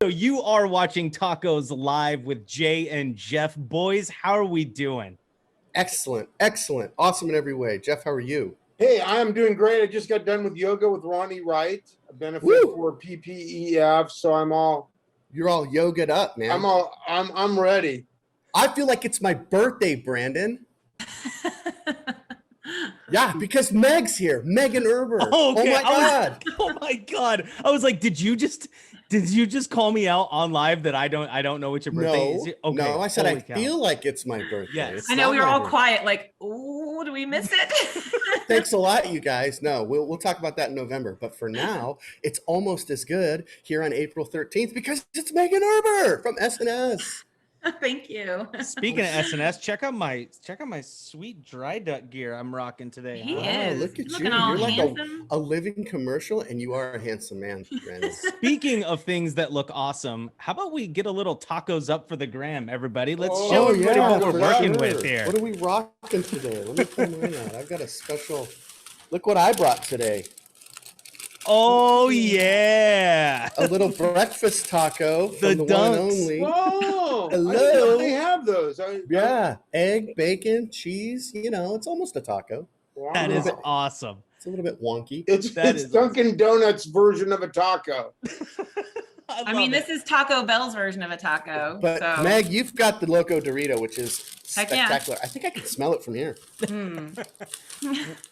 So you are watching Tacos Live with Jay and Jeff. Boys, how are we doing? Excellent. Awesome in every way. Jeff, how are you? Hey, I'm doing great. I just got done with yoga with Ronnie Wright, a benefit for PPEF. So You're all yogaed up, man. I'm ready. I feel like it's my birthday, Brandon. Yeah, because Meg's here. Megan Erber. Oh, okay. Oh my God. I was like, did you just call me out on live that I don't know what your birthday is? Okay. No, I said I feel like it's my birthday. Yes. I know we were all quiet, like, ooh, do we miss it? Thanks a lot, you guys. No, we'll talk about that in November. But for now, it's almost as good here on April 13th because it's Megan Erber from SNS. Thank you. Speaking of SNS, check out my sweet dry duck gear I'm rocking today. He is. Look at you. Looking all You're like handsome. a living commercial, and you are a handsome man, Brandon. Speaking of things that look awesome, how about we get a little tacos up for the gram, everybody? Let's show everybody what we're working with here. What are we rocking today? Let me pull mine out. I've got a special. Look what I brought today. Oh yeah, a little breakfast taco from the one and only. Oh, hello. They have those. Yeah, egg, bacon, cheese. You know, it's almost a taco. Wow. That is awesome. It's a little bit wonky. It's Dunkin' Donuts version of a taco. I mean, this is Taco Bell's version of a taco. But so. Meg, you've got the Loco Dorito, which is spectacular. Yeah. I think I can smell it from here.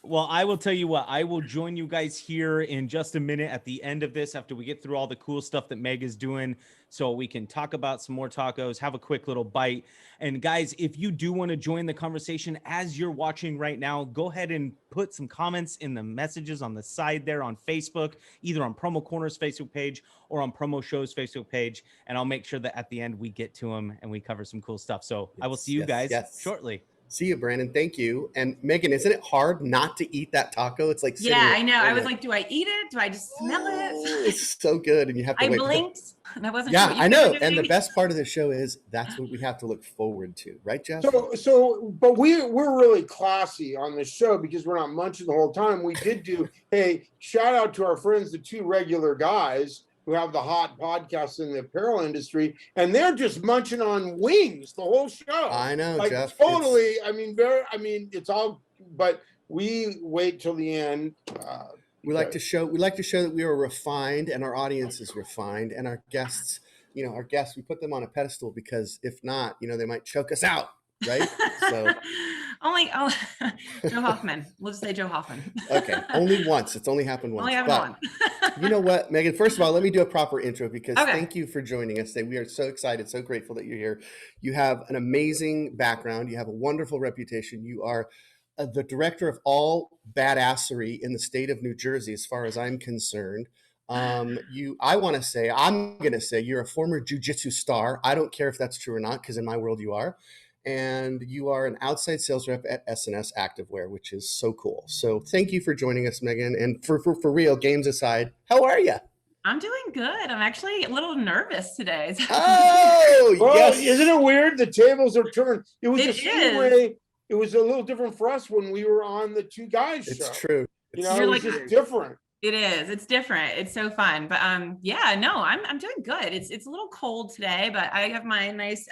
Well, I will tell you what, I will join you guys here in just a minute at the end of this after we get through all the cool stuff that Meg is doing so we can talk about some more tacos, have a quick little bite. And guys, if you do want to join the conversation as you're watching right now, go ahead and put some comments in the messages on the side there on Facebook, either on Promo Corner's Facebook page or on Promo Show's Facebook page. And I'll make sure that at the end we get to them and we cover some cool stuff. So I will see you guys shortly. See you, Brandon. Thank you. And Megan, isn't it hard not to eat that taco? It's like, yeah, I know. I was like, do I eat it? Do I just smell it? It's so good. And you have to wait. I blinked and I wasn't sure. Yeah, I know. And the best part of the show is that's what we have to look forward to. Right, Jeff? But we're really classy on the show because we're not munching the whole time. We did do, hey, shout out to our friends, the two regular guys who have the hot podcasts in the apparel industry, and they're just munching on wings the whole show. I know, like, Jeff. Totally. It's all, but we wait till the end. We like to show that we are refined and our audience is refined, and our guests, we put them on a pedestal because if not, they might choke us out. Right? So Joe Hoffman. We'll just say Joe Hoffman. Okay. Only once. It's only happened once. Only happened once. You know what, Megan? First of all, let me do a proper intro because thank you for joining us today. We are so excited, so grateful that you're here. You have an amazing background. You have a wonderful reputation. You are the director of all badassery in the state of New Jersey, as far as I'm concerned. I'm going to say you're a former Jiu Jitsu star. I don't care if that's true or not, because in my world you are. And you are an outside sales rep at SNS Activewear, which is so cool. So thank you for joining us, Megan. And for real, games aside, how are you? I'm doing good. I'm actually a little nervous today. Oh, well, yes. Isn't it weird? The tables are turned. It was the same way. It was a little different for us when we were on the Two Guys show. It's true. It was just different. It is. It's different. It's so fun. But I'm doing good. It's a little cold today, but I have my nice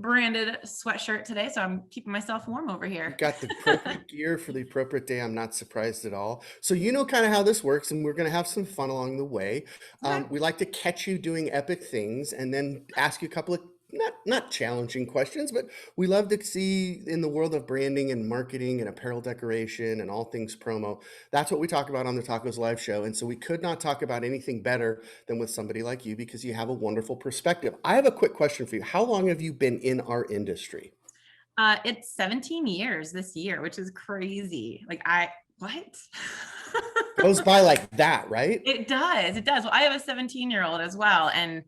branded sweatshirt today, so I'm keeping myself warm over here. You've got the appropriate gear for the appropriate day. I'm not surprised at all. So you know kind of how this works, and we're going to have some fun along the way. We like to catch you doing epic things and then ask you a couple of not challenging questions, but we love to see in the world of branding and marketing and apparel decoration and all things promo. That's what we talk about on the Tacos Live show. And so we could not talk about anything better than with somebody like you because you have a wonderful perspective. I have a quick question for you. How long have you been in our industry? It's 17 years this year, which is crazy. What? Goes by like that, right? It does. Well, I have a 17-year-old as well. And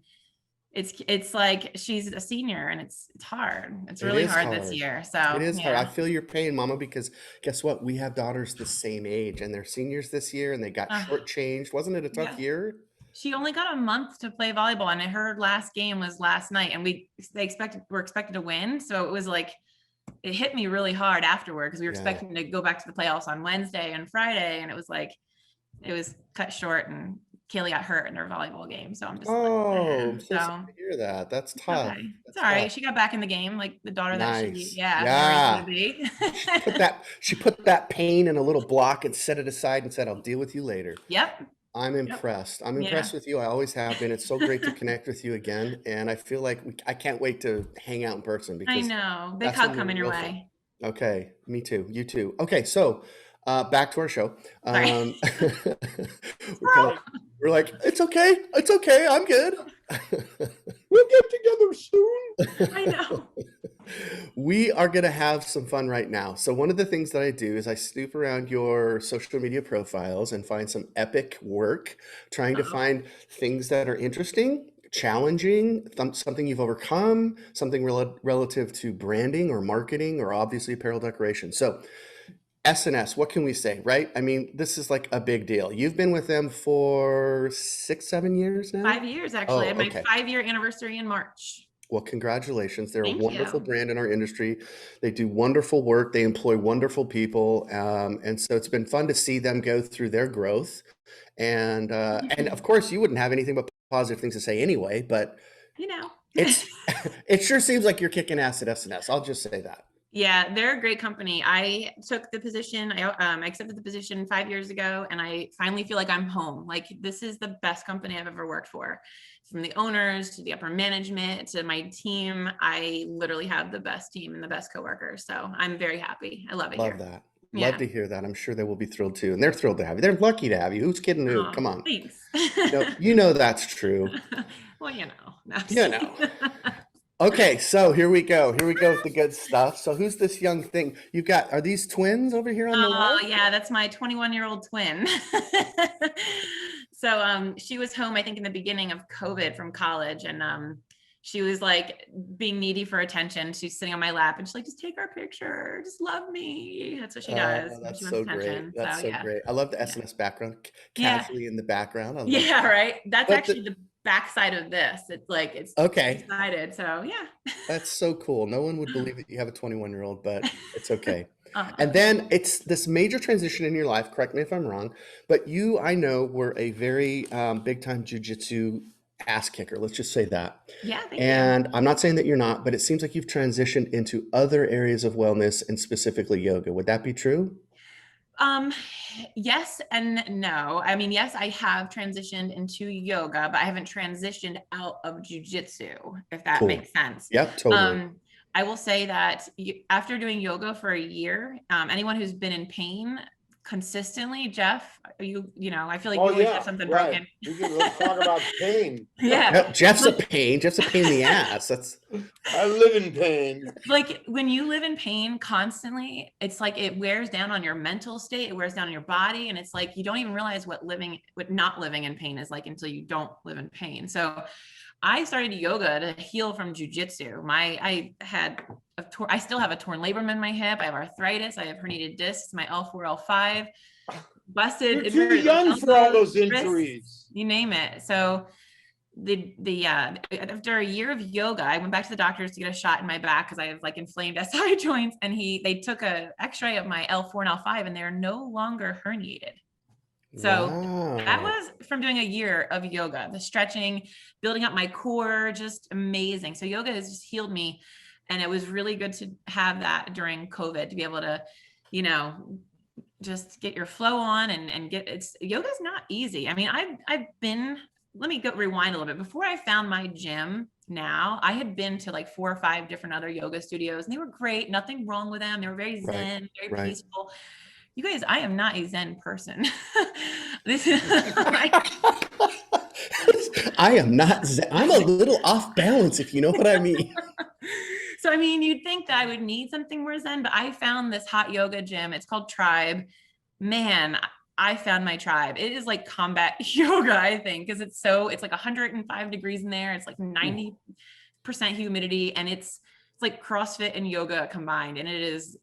it's like she's a senior and it's hard. It's really hard this year. So it is hard. I feel your pain, Mama, because guess what? We have daughters the same age and they're seniors this year and they got shortchanged. Wasn't it a tough year? She only got a month to play volleyball and her last game was last night and we're expected to win. So it was like, it hit me really hard afterward because we were expecting to go back to the playoffs on Wednesday and Friday. And it was like, it was cut short and Kaylee got hurt in her volleyball game. So I'm just Oh, I'm so so sorry to hear that. That's it's tough. okay. It's That's all right. tough. She got back in the game like the daughter that Nice. married me to Yeah. be. She put that pain in a little block and set it aside and said, I'll deal with you later. Yep. I'm impressed. I'm Yeah. impressed with you. I always have been. It's so great to connect with you again. And I feel like I can't wait to hang out in person I because know. Big that's hug when coming we're your real fun. way. Okay. Me too. You too. Okay. So back to our show. Sorry. We're like, it's okay. It's okay. I'm good. We'll get together soon. I know. We are going to have some fun right now. So one of the things that I do is I snoop around your social media profiles and find some epic work, trying to find things that are interesting, challenging, something you've overcome, something relative to branding or marketing or obviously apparel decoration. So SNS, what can we say, right? I mean, this is like a big deal. You've been with them for 6-7 years now? 5 years, actually. I had my okay. 5-year anniversary in March. Well, congratulations. They're Thank a wonderful you. brand in our industry. They do wonderful work. They employ wonderful people. And so it's been fun to see them go through their growth. And of course, you wouldn't have anything but positive things to say anyway, but it sure seems like you're kicking ass at SNS. I'll just say that. Yeah, they're a great company. I took the position. I accepted the position 5 years ago, and I finally feel like I'm home. Like, this is the best company I've ever worked for. From the owners to the upper management to my team, I literally have the best team and the best coworkers. So I'm very happy. I love it. Love that. Love to hear that. I'm sure they will be thrilled too. And they're thrilled to have you. They're lucky to have you. Who's kidding who? Come on. Thanks. You know that's true. Well, Okay, so here we go. Here we go with the good stuff. So who's this young thing? You've got, are these twins over here on the left? Oh, yeah, that's my 21-year-old twin. So she was home, I think, in the beginning of COVID from college, and she was like being needy for attention. She's sitting on my lap and she's like, just take our picture, just love me. That's what she does. That's she so great. That's so great. I love the SNS background, casually in the background. Right. That's actually the backside of this. It's like, it's okay. Excited. So yeah. That's so cool. No one would believe that you have a 21-year-old, but it's okay. And then it's this major transition in your life. Correct me if I'm wrong, but you, I know, were a very big time Jiu Jitsu ass kicker. Let's just say that. Yeah. And I'm not saying that you're not, but it seems like you've transitioned into other areas of wellness and specifically yoga. Would that be true? Yes and no. I mean, yes, I have transitioned into yoga, but I haven't transitioned out of jiu-jitsu, if that makes sense. Yep, totally. I will say that after doing yoga for a year, anyone who's been in pain consistently, Jeff, you know, I feel like you always have something broken. Let's talk about pain. Yeah. Jeff's a pain. Jeff's a pain in the ass. I live in pain. Like, when you live in pain constantly, it's like it wears down on your mental state, it wears down on your body, and it's like you don't even realize what not living in pain is like until you don't live in pain. So I started yoga to heal from jiu-jitsu. I still have a torn labrum in my hip. I have arthritis. I have herniated discs. My L4, L5 busted. You're too young for all those injuries. You name it. So after a year of yoga, I went back to the doctors to get a shot in my back because I have like inflamed SI joints, and they took a X-ray of my L4 and L5, and they're no longer herniated. So that was from doing a year of yoga, the stretching, building up my core, just amazing. So yoga has just healed me. And it was really good to have that during COVID, to be able to, you know, just get your flow on and yoga's not easy. I mean, let me rewind a little bit. Before I found my gym now, I had been to like 4 or 5 different other yoga studios, and they were great. Nothing wrong with them. They were very zen, very peaceful. You guys, I am not a zen person. I am not zen. I'm a little off balance, if you know what I mean. So, I mean, you'd think that I would need something more zen, but I found this hot yoga gym. It's called Tribe. Man, I found my tribe. It is like combat yoga, I think, because it's like 105 degrees in there. It's like 90% humidity, and it's like CrossFit and yoga combined. And it is,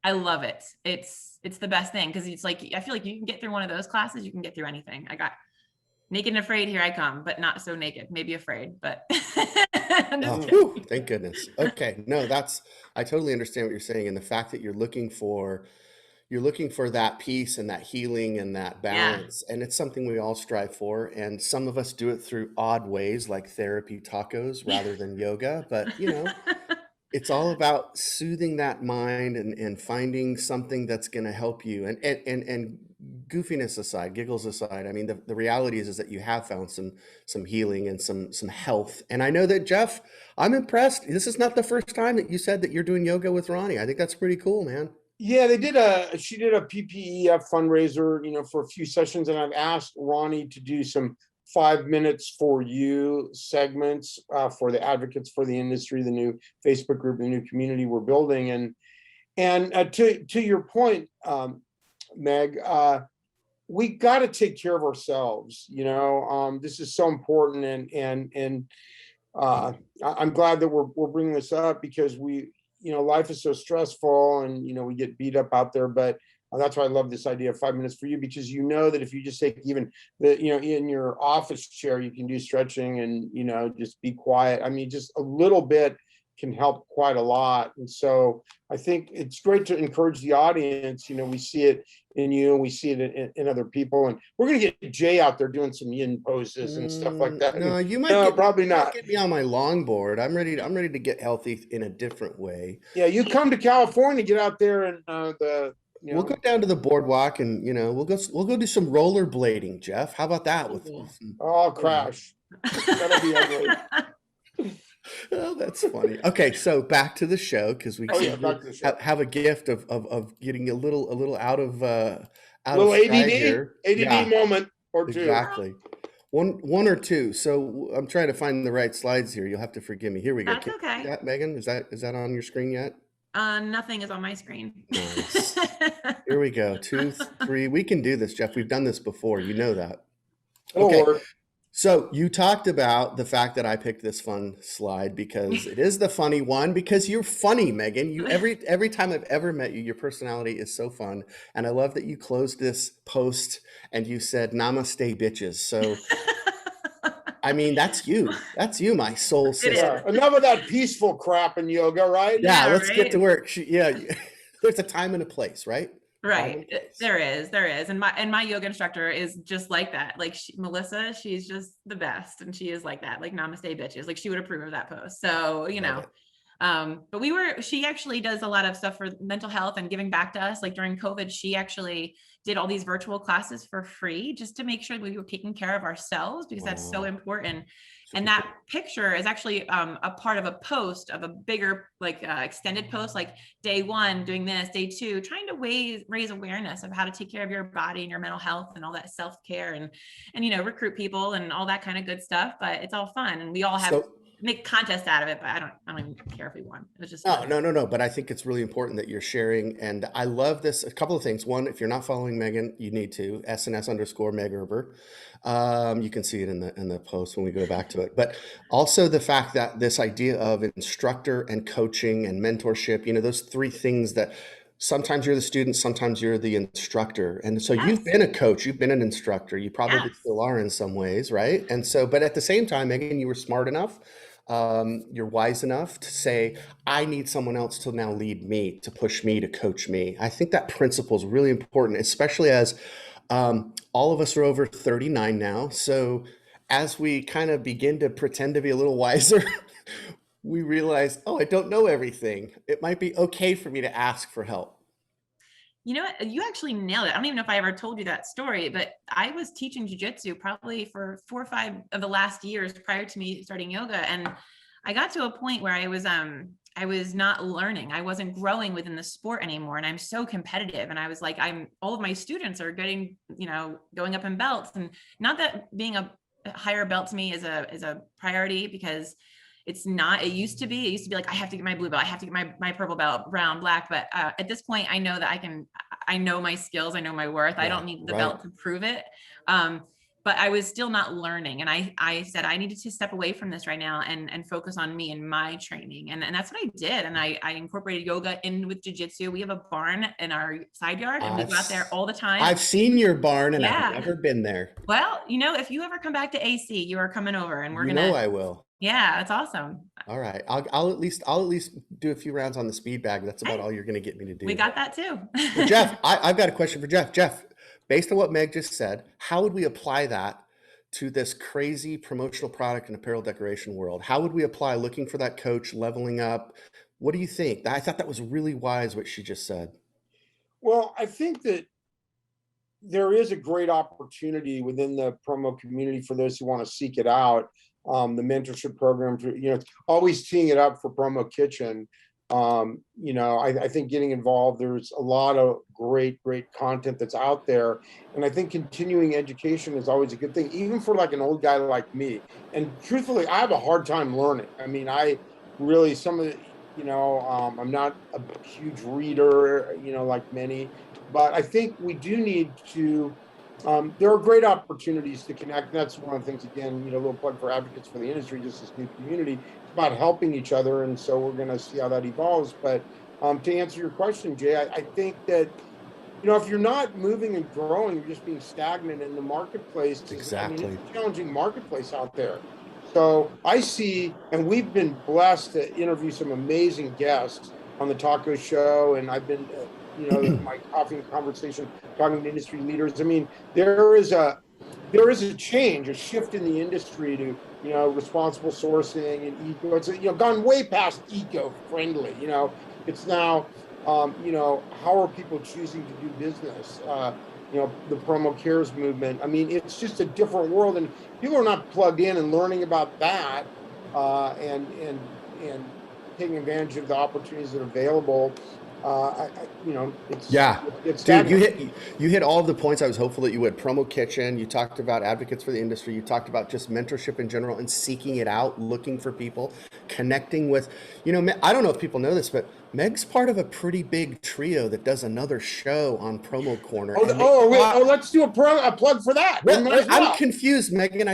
I love it. It's the best thing, because it's like, I feel like you can get through one of those classes, you can get through anything. I got naked and afraid, here I come, but not so naked, maybe afraid, but thank goodness. Okay. No, I totally understand what you're saying. And the fact that you're looking for you're looking for that peace and that healing and that balance. And it's something we all strive for. And some of us do it through odd ways, like therapy tacos rather than yoga. But, you know, it's all about soothing that mind and finding something that's going to help you. And goofiness aside, giggles aside, I mean, the reality is that you have found some healing and some health. And I know that, Jeff, I'm impressed. This is not the first time that you said that you're doing yoga with Ronnie. I think that's pretty cool, man. Yeah, she did a PPEF fundraiser, you know, for a few sessions, and I've asked Ronnie to do some 5 minutes for you segments for the advocates for the industry, the new Facebook group, the new community we're building. And to your point, Meg, we got to take care of ourselves. You know, this is so important, and I'm glad that we're bringing this up because you know, life is so stressful, and you know, we get beat up out there, but that's why I love this idea of 5 minutes for you, because you know that if you just take even you know, in your office chair, you can do stretching and, you know, just be quiet. I mean, just a little bit can help quite a lot. And so I think it's great to encourage the audience. You know, we see it in you, and we see it in other people, and we're going to get Jay out there doing some yin poses and stuff like that. No, you might probably not get me on my longboard. I'm ready to get healthy in a different way. Yeah, you come to California, get out there, and we'll go down to the boardwalk, and you know, we'll go do some rollerblading, Jeff. How about that? I'll crash. That'll be ugly. Oh, that's funny. Okay, so back to the show, because we have a gift of getting a little out of ADD moment or two. Exactly. One or two. So I'm trying to find the right slides here. You'll have to forgive me. Here we go. That's okay. Megan, is that on your screen yet? Nothing is on my screen. Nice. Here we go. 2, 3. We can do this, Jeff. We've done this before. You know that. Okay. Lord. So you talked about the fact that I picked this fun slide because it is the funny one, because you're funny, Megan. You every time I've ever met you, your personality is so fun. And I love that you closed this post and you said, "Namaste, bitches." So I mean, that's you. That's you, my soul sister. Enough of that peaceful crap in yoga, right? Yeah, let's get to work. There's a time and a place, right? Right. There is. And my yoga instructor is just like that. Like Melissa, she's just the best. And she is like that, like namaste bitches. Like she would approve of that post. So, you know, but she actually does a lot of stuff for mental health and giving back to us. Like during COVID, she actually did all these virtual classes for free just to make sure we were taking care of ourselves, because that's so important. And that picture is actually a part of a post of a bigger, like extended post, like day 1 doing this, day 2 trying to raise awareness of how to take care of your body and your mental health and all that self-care and you know, recruit people and all that kind of good stuff. But it's all fun, and we all have make contests out of it, but I don't even care if we won. It was just no. But I think it's really important that you're sharing, and I love this. A couple of things. One, if you're not following Megan, you need to SNS_Meg Erber. You can see it in the post when we go back to it. But also the fact that this idea of instructor and coaching and mentorship, you know, those 3 things that sometimes you're the student, sometimes you're the instructor. And so you've been a coach, you've been an instructor, you probably still are in some ways, right? And so, but at the same time, Megan, you were smart enough. You're wise enough to say, I need someone else to now lead me, to push me, to coach me. I think that principle is really important, especially as all of us are over 39 now. So as we kind of begin to pretend to be a little wiser, we realize, I don't know everything. It might be okay for me to ask for help. You know what? You actually nailed it. I don't even know if I ever told you that story, but I was teaching Jiu Jitsu probably for 4 or 5 of the last years prior to me starting yoga. And I got to a point where I was not learning. I wasn't growing within the sport anymore. And I'm so competitive. And I was like, all of my students are getting, you know, going up in belts, and not that being a higher belt to me is a priority, because it's not. It used to be like, I have to get my blue belt, I have to get my purple belt, brown, black. But at this point, I know that I know my skills, I know my worth. I don't need the belt to prove it. but I was still not learning. And I said, I needed to step away from this right now and focus on me and my training. And that's what I did. And I incorporated yoga in with jujitsu. We have a barn in our side yard and we go out there all the time. I've seen your barn and I've never been there. Well, if you ever come back to AC, you are coming over and we're I will. Yeah, that's awesome. All right. I'll at least do a few rounds on the speed bag. That's about all you're going to get me to do. We got that too. Well, Jeff, I've got a question for Jeff. Jeff, based on what Meg just said, how would we apply that to this crazy promotional product and apparel decoration world? How would we apply looking for that coach, leveling up? What do you think? I thought that was really wise what she just said. Well, I think that there is a great opportunity within the promo community for those who want to seek it out. The mentorship program, always teeing it up for Promo Kitchen. I think getting involved, there's a lot of great content that's out there. And I think continuing education is always a good thing, even for like an old guy like me. And truthfully, I have a hard time learning. I mean, I'm not a huge reader, like many, but I think we do need to, there are great opportunities to connect. That's one of the things, again, a little plug for Advocates for the Industry, just this new community. It's about helping each other. And so we're going to see how that evolves. But to answer your question, Jay, I think that, if you're not moving and growing, you're just being stagnant in the marketplace. Exactly. It's a challenging marketplace out there. So I see, and we've been blessed to interview some amazing guests on the TACOS show. And I've been, my coffee conversation, talking to industry leaders. I mean, there is a change, a shift in the industry to, responsible sourcing and eco. It's, gone way past eco-friendly. It's now, how are people choosing to do business? The Promo Cares movement. I mean, it's just a different world, and people are not plugged in and learning about that, and taking advantage of the opportunities that are available. It's dude, you hit all of the points I was hopeful that you would. Promo Kitchen, you talked about Advocates for the Industry, you talked about just mentorship in general and seeking it out, looking for people, connecting with, I don't know if people know this, but Meg's part of a pretty big trio that does another show on Promo Corner. Let's do a plug for that. I'm confused, Megan.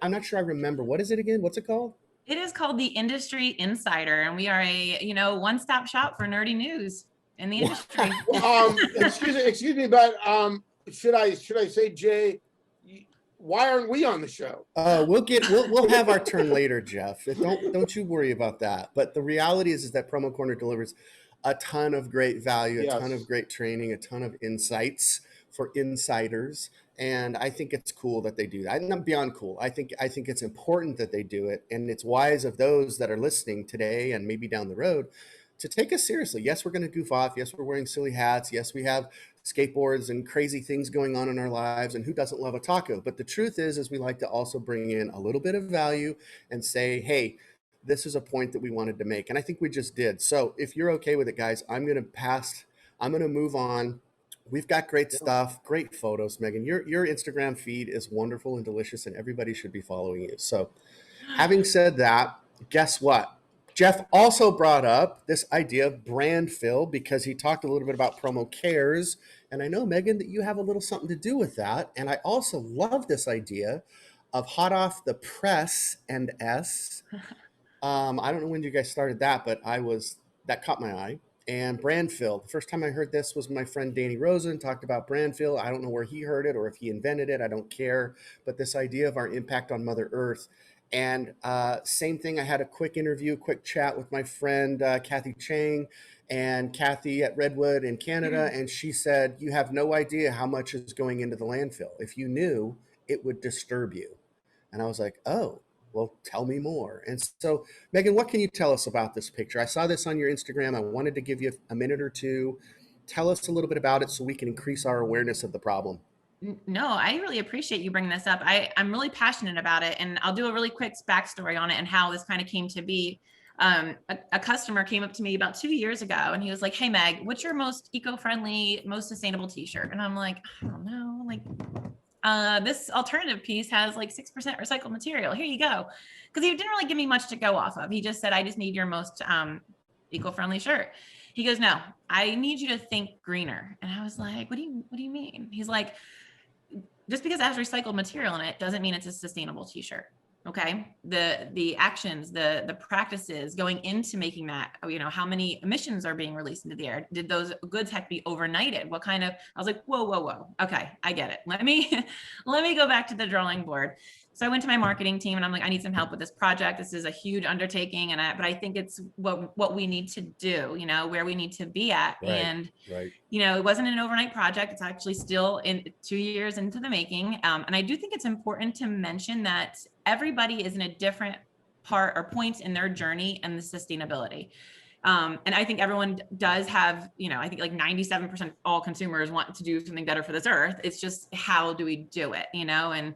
I'm not sure I remember. What is it again? What's it called? It is called the Industry Insider, and we are a one-stop shop for nerdy news in the industry. Excuse me, but should I say, Jay, why aren't we on the show? We'll have our turn later, Jeff. Don't you worry about that. But the reality is that Promo Corner delivers a ton of great value, a ton of great training, a ton of insights for insiders. And I think it's cool that they do that. I'm beyond cool. I think it's important that they do it. And it's wise of those that are listening today and maybe down the road to take us seriously. Yes, we're going to goof off. Yes, we're wearing silly hats. Yes, we have skateboards and crazy things going on in our lives. And who doesn't love a taco? But the truth is we like to also bring in a little bit of value and say, hey, this is a point that we wanted to make. And I think we just did. So if you're okay with it, guys, I'm going to move on. We've got great stuff, great photos, Megan. Your Instagram feed is wonderful and delicious, and everybody should be following you. So having said that, guess what? Jeff also brought up this idea of brand fill because he talked a little bit about Promo Cares. And I know, Megan, that you have a little something to do with that. And I also love this idea of hot off the press and S. I don't know when you guys started that, but that caught my eye. And brand fill. The first time I heard this was my friend Danny Rosen talked about brand fill. I don't know where he heard it or if he invented it. I don't care. But this idea of our impact on Mother Earth. And same thing. I had a quick chat with my friend Kathy Chang and Kathy at Redwood in Canada. And she said, you have no idea how much is going into the landfill. If you knew, it would disturb you. And I was like, oh. Well, tell me more. And so, Megan, what can you tell us about this picture? I saw this on your Instagram. I wanted to give you a minute or two. Tell us a little bit about it so we can increase our awareness of the problem. No, I really appreciate you bringing this up. I'm really passionate about it. And I'll do a really quick backstory on it and how this kind of came to be. A customer came up to me about 2 years ago and he was like, hey, Meg, what's your most eco-friendly, most sustainable t-shirt? And I'm like, I don't know. This alternative piece has like 6% recycled material. Here you go. Because he didn't really give me much to go off of. He just said, I just need your most eco-friendly shirt. He goes, no, I need you to think greener. And I was like, what do you mean? He's like, just because it has recycled material in it doesn't mean it's a sustainable t-shirt. Okay. The actions, the practices going into making that, you know, how many emissions are being released into the air? Did those goods have to be overnighted? What kind of, I was like, whoa. Okay. I get it. Let me go back to the drawing board. So I went to my marketing team and I'm like, I need some help with this project. This is a huge undertaking. But I think it's what we need to do, you know, where we need to be at. Right, and, right. you know, it wasn't an overnight project. It's actually still in 2 years into the making. And I do think it's important to mention that everybody is in a different part or point in their journey and the sustainability. And I think everyone does have, you know, I think like 97% of all consumers want to do something better for this earth. It's just, how do we do it, you know? And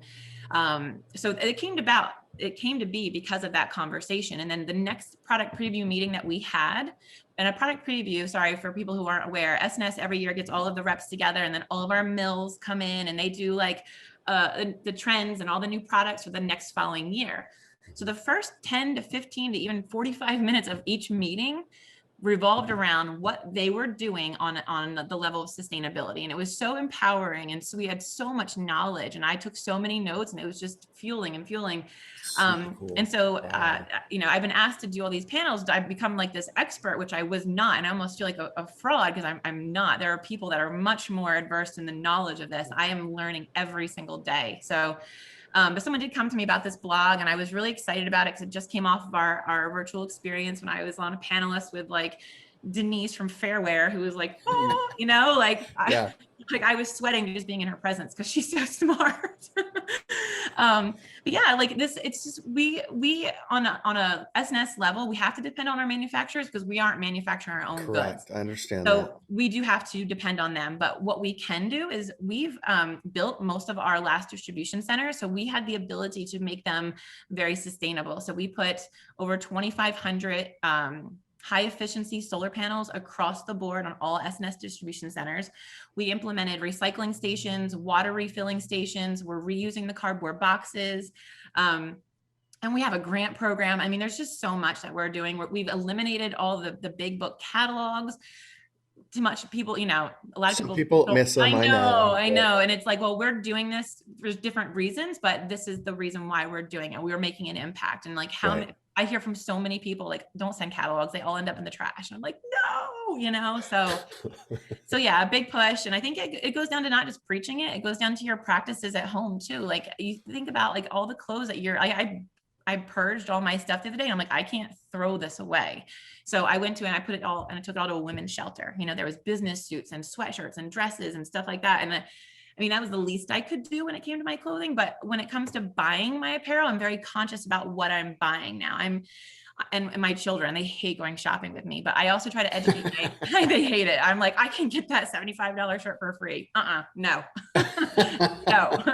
so it came to be because of that conversation. And then the next product preview meeting that we had, and a product preview, sorry, for people who aren't aware, SNS every year gets all of the reps together, and then all of our mills come in and they do like the trends and all the new products for the next following year. So the first 10 to 15 to even 45 minutes of each meeting revolved around what they were doing on the level of sustainability. And it was so empowering. And so we had so much knowledge, and I took so many notes, and it was just fueling. Cool. And so, Wow. you know, I've been asked to do all these panels. I've become like this expert, which I was not. And I almost feel like a fraud, because I'm not. There are people that are much more adversed in the knowledge of this. I am learning every single day. So, but someone did come to me about this blog, and I was really excited about it because it just came off of our virtual experience when I was on a panelist with like Denise from Fairwear, who was like, oh, you know, like, Yeah. I was sweating just being in her presence because she's so smart. But yeah, like this, it's just, we on a SNS level, we have to depend on our manufacturers because we aren't manufacturing our own Correct. goods. I understand So that. we do have to depend on them. But what we can do is we've built most of our last distribution centers. So we had the ability to make them very sustainable. So we put over 2,500 high efficiency solar panels across the board on all SNS distribution centers. We implemented recycling stations, water refilling stations. We're reusing the cardboard boxes. And we have a grant program. I mean, there's just so much that we're doing. We've eliminated all the big book catalogs. Too much people, you know, a lot of Some people miss them. I know. And it's like, well, we're doing this for different reasons, but this is the reason why we're doing it. We're making an impact. And like how many, I hear from so many people, like, don't send catalogs. They all end up in the trash. And I'm like, no, you know, so yeah, a big push. And I think it goes down to not just preaching it. It goes down to your practices at home too. Like you think about like all the clothes that I purged all my stuff the other day. And I'm like, I can't throw this away. So I went to, and I put it all, and I took it all to a women's shelter. You know, there was business suits and sweatshirts and dresses and stuff like that. And I mean, that was the least I could do when it came to my clothing. But when it comes to buying my apparel, I'm very conscious about what I'm buying now. And my children, they hate going shopping with me, but I also try to educate they hate it. I'm like, I can get that $75 shirt for free. No, no,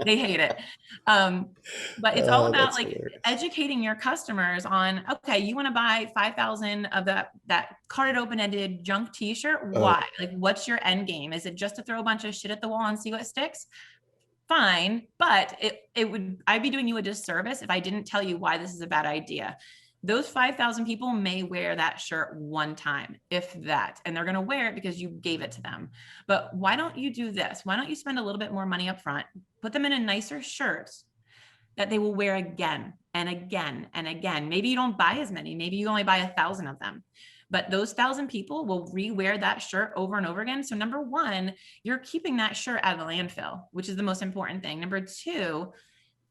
they hate it. But it's all about like hilarious. Educating your customers on, okay, you want to buy 5,000 of that carded open-ended junk t-shirt. Why? Like, what's your end game? Is it just to throw a bunch of shit at the wall and see what sticks? Fine. But I'd be doing you a disservice if I didn't tell you why this is a bad idea. Those 5,000 people may wear that shirt one time, if that, and they're going to wear it because you gave it to them. But why don't you do this? Why don't you spend a little bit more money up front, put them in a nicer shirt that they will wear again and again and again. Maybe you don't buy as many. Maybe you only buy 1,000 of them, but those 1,000 people will re-wear that shirt over and over again. So number one, you're keeping that shirt out of the landfill, which is the most important thing. Number two,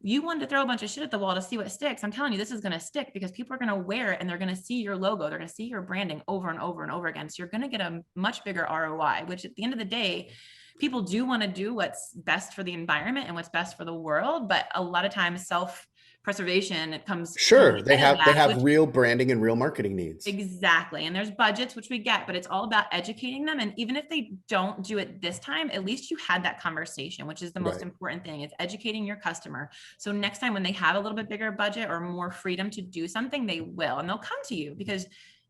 you wanted to throw a bunch of shit at the wall to see what sticks. I'm telling you, this is going to stick because people are going to wear it and they're going to see your logo. They're going to see your branding over and over and over again. So you're going to get a much bigger ROI, which at the end of the day, people do want to do what's best for the environment and what's best for the world. But a lot of times self-preservation, it comes. Sure. They have real branding and real marketing needs. Exactly. And there's budgets, which we get, but it's all about educating them. And even if they don't do it this time, at least you had that conversation, which is the most important thing, is educating your customer. So next time when they have a little bit bigger budget or more freedom to do something, they will, and they'll come to you because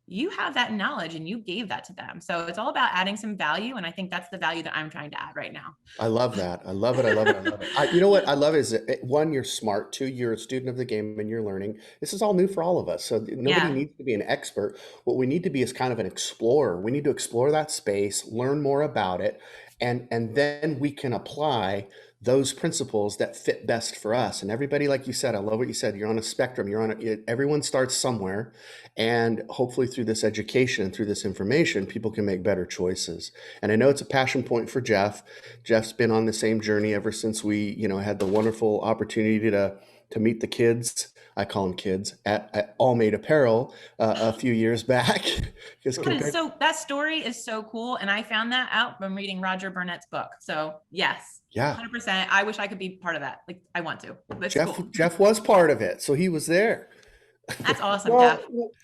you have that knowledge and you gave that to them. So it's all about adding some value. And I think that's the value that I'm trying to add right now. I love that. I love it. I love it. I love it. You know what I love is one, you're smart. Two, you're a student of the game and you're learning. This is all new for all of us. So nobody needs to be an expert. What we need to be is kind of an explorer. We need to explore that space, learn more about it, and then we can apply those principles that fit best for us. And everybody, like you said, I love what you said, you're on a spectrum, everyone starts somewhere, and hopefully through this education, through this information, people can make better choices. And I know it's a passion point for Jeff. Jeff's been on the same journey ever since we, had the wonderful opportunity to meet the kids. I call them kids at All Made Apparel a few years back. That story is so cool. And I found that out from reading Roger Burnett's book. So yes, yeah, 100%. I wish I could be part of that. Like I want to. That's cool. Jeff was part of it. So he was there. That's awesome, Jeff.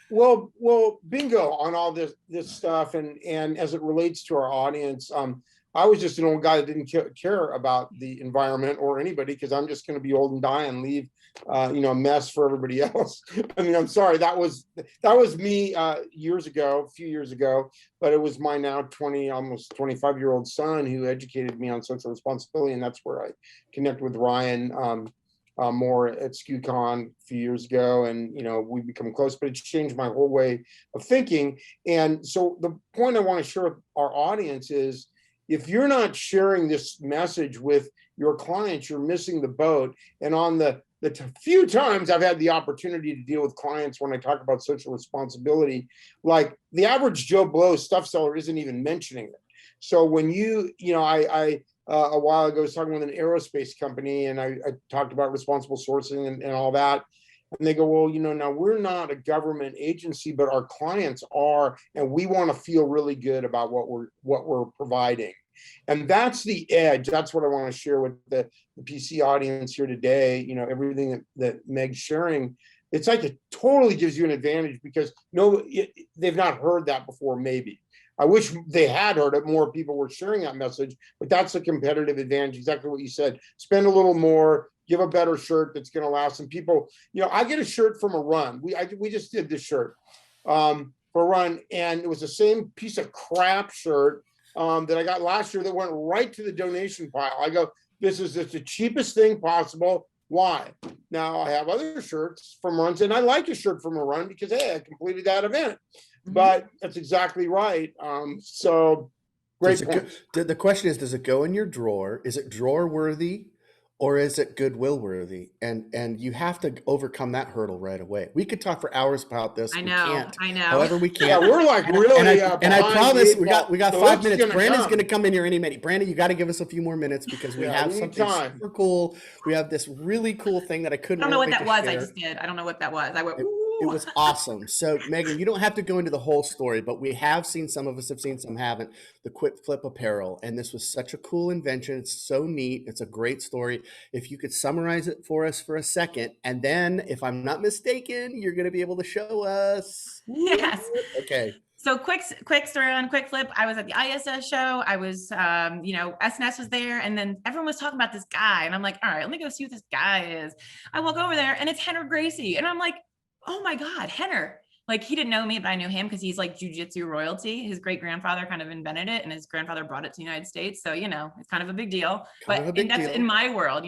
Well, bingo on all this stuff. And as it relates to our audience, I was just an old guy that didn't care about the environment or anybody, because I'm just going to be old and die and leave, a mess for everybody else. I mean, I'm sorry, that was me a few years ago, but it was my now almost 25-year-old son who educated me on social responsibility, and that's where I connect with Ryan more at SKUCon a few years ago, and we become close. But it's changed my whole way of thinking. And so the point I want to share with our audience is, if you're not sharing this message with your clients, you're missing the boat. And on the few times I've had the opportunity to deal with clients when I talk about social responsibility, like the average Joe Blow stuff seller isn't even mentioning it. So when I a while ago was talking with an aerospace company, and I talked about responsible sourcing and all that. And they go, well, now we're not a government agency, but our clients are, and we want to feel really good about what we're providing. And that's the edge. That's what I want to share with the PC audience here today. Everything that Meg's sharing, it's like it totally gives you an advantage, because they've not heard that before. Maybe I wish they had heard it. More people were sharing that message, but that's a competitive advantage. Exactly what you said. Spend a little more. Give a better shirt that's going to last. And people, I get a shirt from a run. We just did this shirt for a run, and it was the same piece of crap shirt that I got last year that went right to the donation pile. I go, this is just the cheapest thing possible. Why? Now I have other shirts from runs, and I like a shirt from a run because, hey, I completed that event. Mm-hmm. But that's exactly right. So great point. The question is, does it go in your drawer? Is it drawer worthy? Or is it goodwill worthy? And you have to overcome that hurdle right away. We could talk for hours about this. I know. However, we can't. Yeah, we're like really. And I promise we got 5 minutes. Brandon's going to come in here any minute. Brandon, you got to give us a few more minutes, because we have something super cool. We have this really cool thing that I couldn't. I don't know what that was. I just did. I don't know what that was. I went. It was awesome. So Megan, you don't have to go into the whole story, but we have seen, some of us have seen, some haven't, the Quit Flip apparel. And this was such a cool invention. It's so neat. It's a great story. If you could summarize it for us for a second, and then if I'm not mistaken, you're going to be able to show us. Yes. Okay. So quick story on Quick Flip. I was at the ISS show. I was, SNS was there, and then everyone was talking about this guy. And I'm like, all right, let me go see what this guy is. I walk over there, and it's Henner Gracie. And I'm like, oh my God, Henner. Like, he didn't know me, but I knew him because he's like Jiu Jitsu royalty. His great grandfather kind of invented it, and his grandfather brought it to the United States. So, it's kind of a big deal. That's in my world,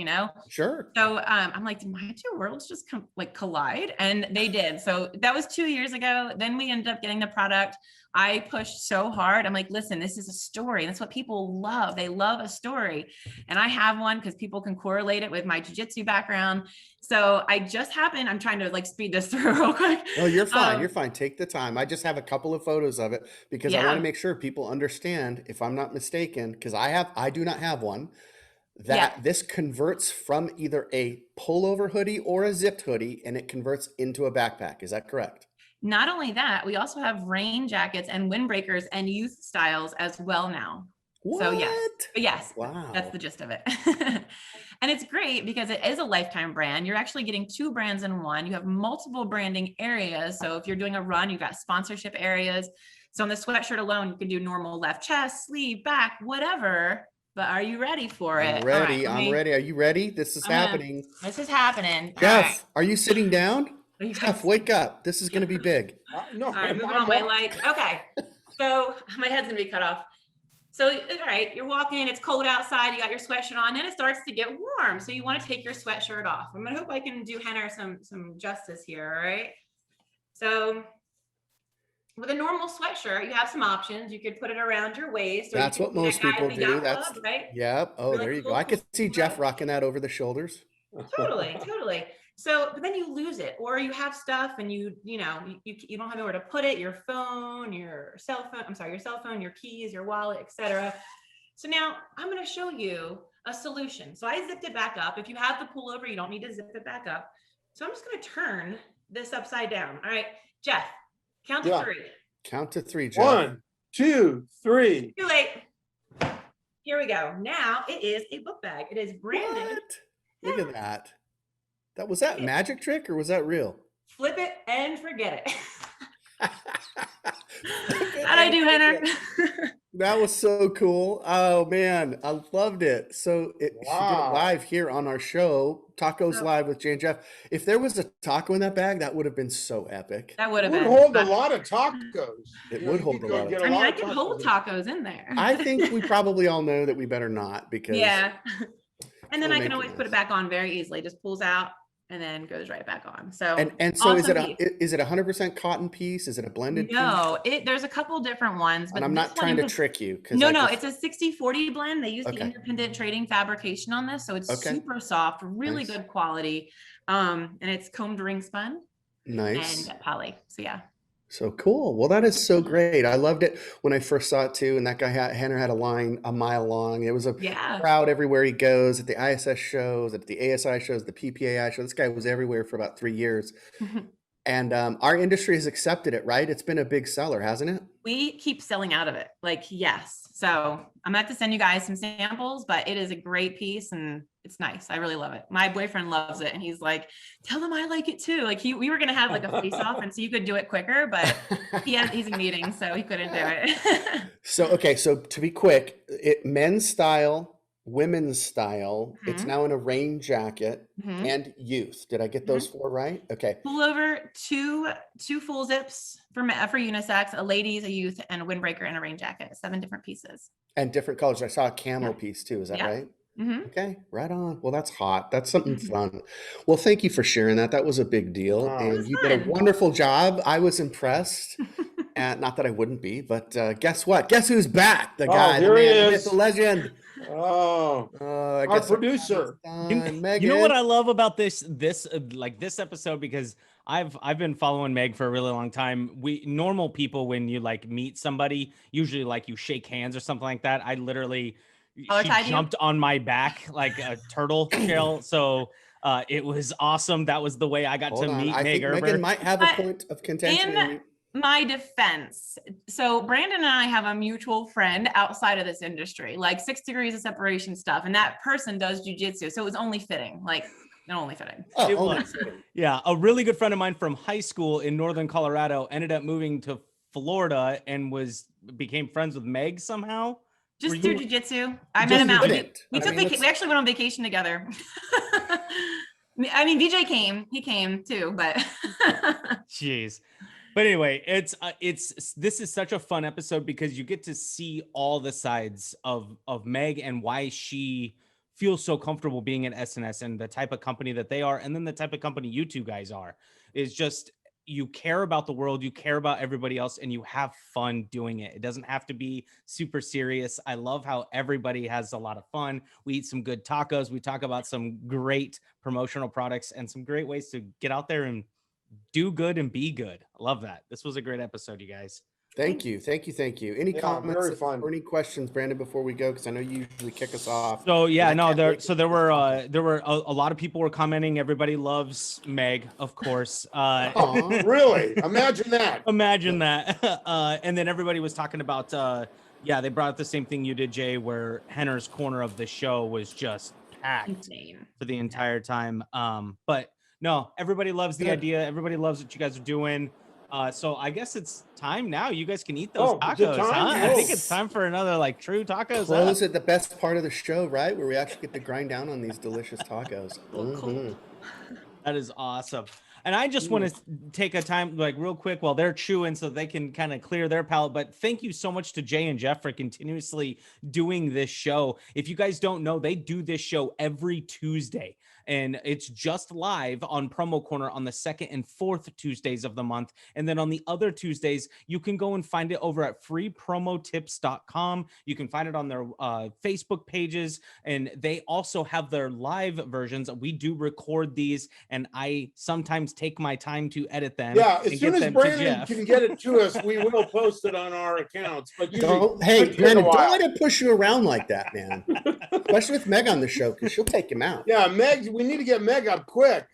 Sure. So I'm like, did my two worlds just collide? And they did. So that was 2 years ago. Then we ended up getting the product. I pushed so hard. I'm like, listen, this is a story. And that's what people love. They love a story. And I have one because people can correlate it with my jiu-jitsu background. So I'm trying to speed this through real quick. Oh, you're fine. You're fine. Take the time. I just have a couple of photos of it because I want to make sure people understand, if I'm not mistaken, because I do not have one, that this converts from either a pullover hoodie or a zipped hoodie, and it converts into a backpack. Is that correct? Not only that, we also have rain jackets and windbreakers and youth styles as well now. What? So yes, wow, that's the gist of it. And it's great because it is a lifetime brand. You're actually getting two brands in one. You have multiple branding areas. So if you're doing a run, you've got sponsorship areas. So on the sweatshirt alone, you can do normal left chest, sleeve, back, whatever. But are you ready for it? I'm ready. I'm ready. Are you ready? This is happening. This is happening. Jeff, are you sitting down? Jeff, wake up. This is going to be big. No, all right, moving on my light. Okay. So my head's going to be cut off. So, all right, you're walking, it's cold outside, you got your sweatshirt on, and it starts to get warm. So you want to take your sweatshirt off. I'm going to hope I can do Henner some justice here, all right? So with a normal sweatshirt, you have some options. You could put it around your waist. That's what most people do. That's right. Yep. Oh, really there you go. I could see Jeff rocking that over the shoulders. Totally. So, but then you lose it, or you have stuff and you don't have anywhere to put it, your phone, your cell phone, your keys, your wallet, etc. So now I'm going to show you a solution. So I zipped it back up. If you have the pullover, you don't need to zip it back up. So I'm just going to turn this upside down. All right, Jeff, count to 3. Count to 3, Jeff. 1, 2, 3. Too late. Here we go. Now it is a book bag. It is branded. What? Look at that. Was that magic trick or was that real? Flip it and forget it. How'd I do, Henner? That was so cool. Oh man, I loved it. So she did it live here on our show, Tacos Live with Jay and Jeff. If there was a taco in that bag, that would have been so epic. That would have been. It would hold a lot of tacos. It would hold a lot of. I mean, I could hold tacos in there. I think we probably all know that we better not because. Yeah. And then I can always put it back on very easily. Just pulls out and then goes right back on. So and so awesome is it 100% cotton piece? Is it a blended piece? No, there's a couple different ones. But and I'm not trying to trick you. No, it's a 60-40 blend. They use the independent trading fabrication on this. So it's super soft, really good quality. And it's combed ring spun. Nice. And poly. So yeah. So cool. Well, that is so great. I loved it when I first saw it too. And that guy, Henner, had a line a mile long. It was a crowd everywhere he goes, at the ISS shows, at the ASI shows, the PPAI show. This guy was everywhere for about 3 years. And our industry has accepted it, right? It's been a big seller, hasn't it? We keep selling out of it. Yes. So I'm going to have to send you guys some samples, but it is a great piece and it's nice. I really love it. My boyfriend loves it. And he's like, tell them I like it too. We were going to have a face off and so you could do it quicker, but he's in meetings, so he couldn't do it. So to be quick, men's style, women's style, it's now in a rain jacket and youth. Did I get those 4 right? Okay. Pullover, two full zips for unisex, a ladies, a youth, and a windbreaker and a rain jacket. 7 different pieces. And different colors. I saw a camo piece too. Is that right? Okay, right on. Well, that's hot. That's something fun. Well, thank you for sharing that. That was a big deal. And you did a wonderful job. I was impressed. And not that I wouldn't be, but guess what? Guess who's back? The guy, the man, the legend. Our producer. You know what I love about this episode, because I've been following Meg for a really long time. We normal people, when you meet somebody, usually you shake hands or something like that. I literally she jumped on my back like a turtle shell. So it was awesome. That was the way I got to meet Meg Erber. Megan might have a point of contention. My defense. So Brandon and I have a mutual friend outside of this industry, 6 degrees of separation stuff. And that person does jujitsu. So it was only fitting, only fitting. It was. Yeah. A really good friend of mine from high school in Northern Colorado ended up moving to Florida and became friends with Meg somehow. Just through jujitsu. I met him out. We actually went on vacation together. I mean, VJ came. He came too, but. Jeez. But anyway, this is such a fun episode because you get to see all the sides of Meg and why she feels so comfortable being at SNS and the type of company that they are, and then the type of company you two guys are. Is just, you care about the world, you care about everybody else, and you have fun doing it. It doesn't have to be super serious. I love how everybody has a lot of fun. We eat some good tacos. We talk about some great promotional products and some great ways to get out there and do good and be good. I love that. This was a great episode, you guys. Thank you. Any comments or any questions, Brandon, before we go? Because I know you usually kick us off. So there were a lot of people were commenting. Everybody loves Meg, of course. Really? Imagine that. And then everybody was talking about they brought up the same thing you did, Jay, where Henner's corner of the show was just packed for the entire time. But no, everybody loves the idea. Everybody loves what you guys are doing. So I guess it's time now. You guys can eat those tacos, huh? Yes. I think it's time for another true tacos. Close at the best part of the show, right? Where we actually get to grind down on these delicious tacos. That is awesome. And I just want to take a time, like real quick, while they're chewing so they can kind of clear their palate. But thank you so much to Jay and Jeff for continuously doing this show. If you guys don't know, they do this show every Tuesday. And it's just live on Promo Corner on the 2nd and 4th Tuesdays of the month. And then on the other Tuesdays, you can go and find it over at freepromotips.com. You can find it on their Facebook pages. And they also have their live versions. We do record these, and I sometimes take my time to edit them. Yeah, as soon as Brandon can get it to us, we will post it on our accounts. But Brandon, don't let it push you around like that, man. Especially with Meg on the show, because she'll take him out. Yeah, Meg, we need to get Meg up quick.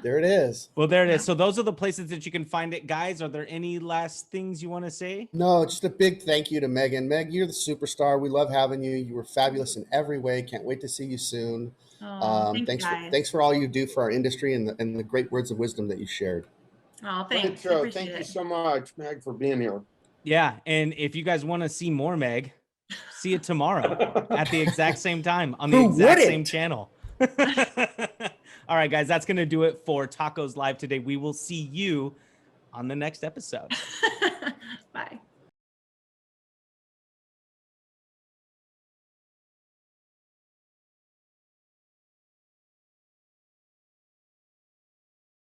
There it is. Well, there it is. So those are the places that you can find it. Guys, are there any last things you want to say? No, just a big thank you to Megan. Meg, you're the superstar. We love having you. You were fabulous in every way. Can't wait to see you soon. Thanks for all you do for our industry and the great words of wisdom that you shared. Oh, thanks. Thank you so much, Meg, for being here. Yeah, and if you guys want to see more Meg, see it tomorrow at the exact same time on the exact same channel. All right, guys, that's going to do it for Tacos Live today. We will see you on the next episode. Bye.